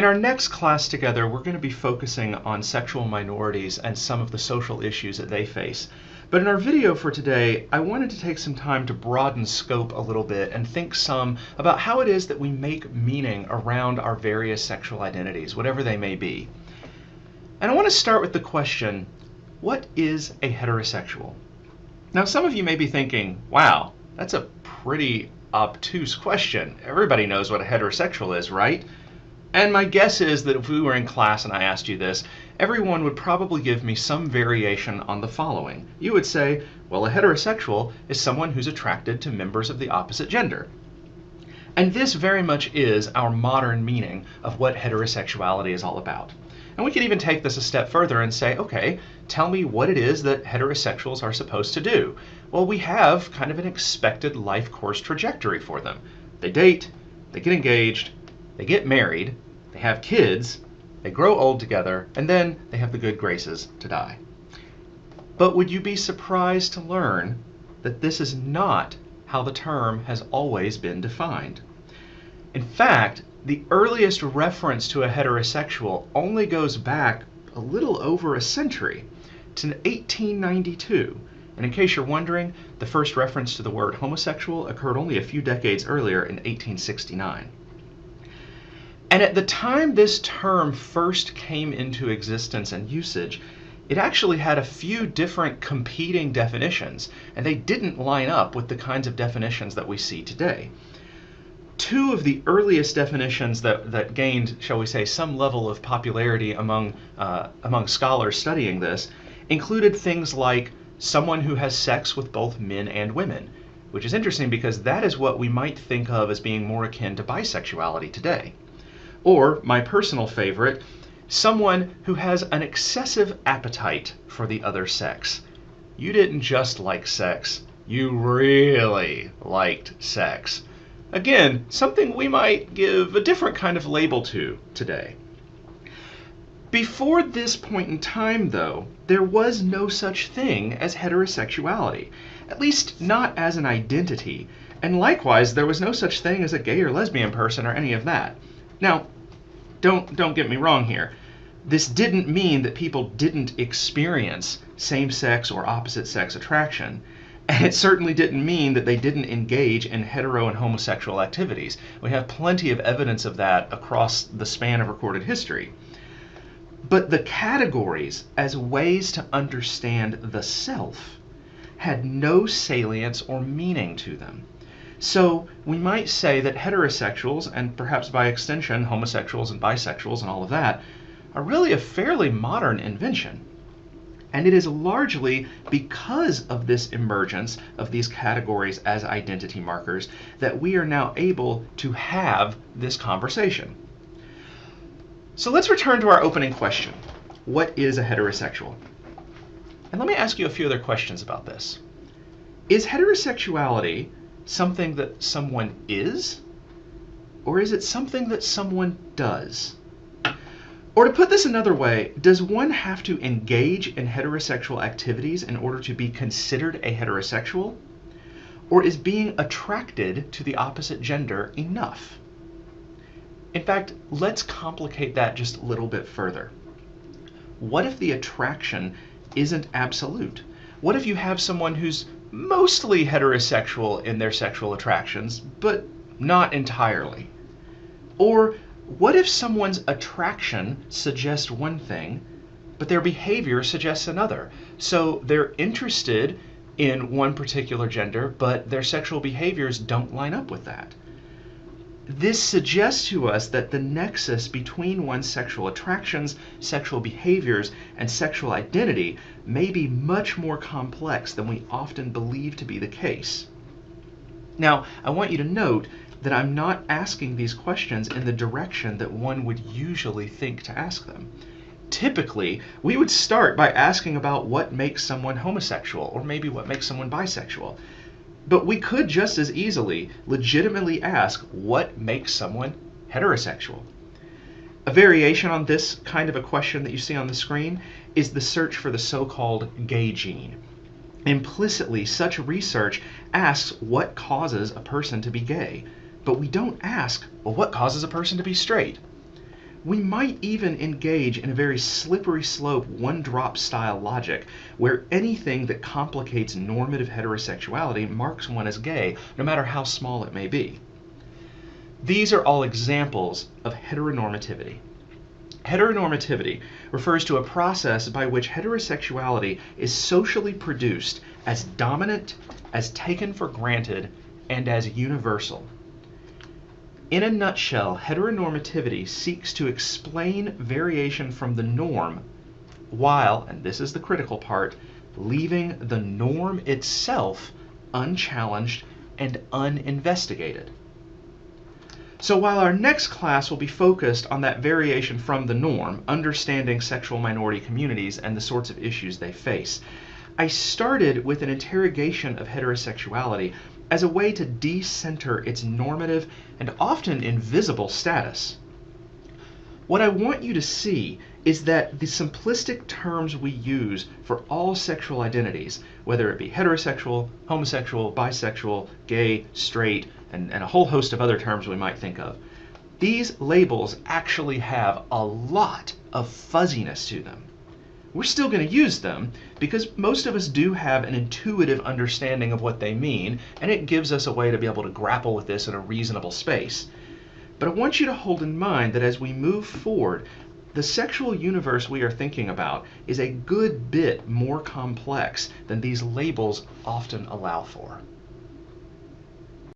In our next class together, we're going to be focusing on sexual minorities and some of the social issues that they face. But in our video for today, I wanted to take some time to broaden scope a little bit and think some about how it is that we make meaning around our various sexual identities, whatever they may be. And I want to start with the question, what is a heterosexual? Now, some of you may be thinking, wow, that's a pretty obtuse question. Everybody knows what a heterosexual is, right? And my guess is that if we were in class and I asked you this, everyone would probably give me some variation on the following. You would say, well, a heterosexual is someone who's attracted to members of the opposite gender. And this very much is our modern meaning of what heterosexuality is all about. And we could even take this a step further and say, okay, tell me what it is that heterosexuals are supposed to do. Well, we have kind of an expected life course trajectory for them. They date, they get engaged, they get married, they have kids, they grow old together, and then they have the good graces to die. But would you be surprised to learn that this is not how the term has always been defined? In fact, the earliest reference to a heterosexual only goes back a little over a century, to 1892. And in case you're wondering, the first reference to the word homosexual occurred only a few decades earlier in 1869. And at the time this term first came into existence and usage, it actually had a few different competing definitions, and they didn't line up with the kinds of definitions that we see today. Two of the earliest definitions that gained, shall we say, some level of popularity among scholars studying this included things like someone who has sex with both men and women, which is interesting because that is what we might think of as being more akin to bisexuality today. Or, my personal favorite, someone who has an excessive appetite for the other sex. You didn't just like sex, you really liked sex. Again, something we might give a different kind of label to today. Before this point in time, though, there was no such thing as heterosexuality, at least not as an identity, and likewise there was no such thing as a gay or lesbian person or any of that. Now, don't get me wrong here. This didn't mean that people didn't experience same-sex or opposite-sex attraction, and it certainly didn't mean that they didn't engage in hetero and homosexual activities. We have plenty of evidence of that across the span of recorded history. But the categories as ways to understand the self had no salience or meaning to them. So we might say that heterosexuals, and perhaps by extension homosexuals and bisexuals and all of that, are really a fairly modern invention. And it is largely because of this emergence of these categories as identity markers that we are now able to have this conversation. So let's return to our opening question. What is a heterosexual? And let me ask you a few other questions about this. Is heterosexuality something that someone is? Or is it something that someone does? Or to put this another way, does one have to engage in heterosexual activities in order to be considered a heterosexual? Or is being attracted to the opposite gender enough? In fact, let's complicate that just a little bit further. What if the attraction isn't absolute? What if you have someone who's mostly heterosexual in their sexual attractions, but not entirely? Or what if someone's attraction suggests one thing, but their behavior suggests another? So they're interested in one particular gender, but their sexual behaviors don't line up with that. This suggests to us that the nexus between one's sexual attractions, sexual behaviors, and sexual identity may be much more complex than we often believe to be the case. Now, I want you to note that I'm not asking these questions in the direction that one would usually think to ask them. Typically, we would start by asking about what makes someone homosexual, or maybe what makes someone bisexual. But we could just as easily legitimately ask what makes someone heterosexual. A variation on this kind of a question that you see on the screen is the search for the so-called gay gene. Implicitly, such research asks what causes a person to be gay, but we don't ask, well, what causes a person to be straight? We might even engage in a very slippery slope, one-drop style logic, where anything that complicates normative heterosexuality marks one as gay, no matter how small it may be. These are all examples of heteronormativity. Heteronormativity refers to a process by which heterosexuality is socially produced as dominant, as taken for granted, and as universal. In a nutshell, heteronormativity seeks to explain variation from the norm while, and this is the critical part, leaving the norm itself unchallenged and uninvestigated. So while our next class will be focused on that variation from the norm, understanding sexual minority communities and the sorts of issues they face, I started with an interrogation of heterosexuality as a way to de-center its normative and often invisible status. What I want you to see is that the simplistic terms we use for all sexual identities, whether it be heterosexual, homosexual, bisexual, gay, straight, and a whole host of other terms we might think of, these labels actually have a lot of fuzziness to them. We're still going to use them because most of us do have an intuitive understanding of what they mean, and it gives us a way to be able to grapple with this in a reasonable space. But I want you to hold in mind that as we move forward, the sexual universe we are thinking about is a good bit more complex than these labels often allow for.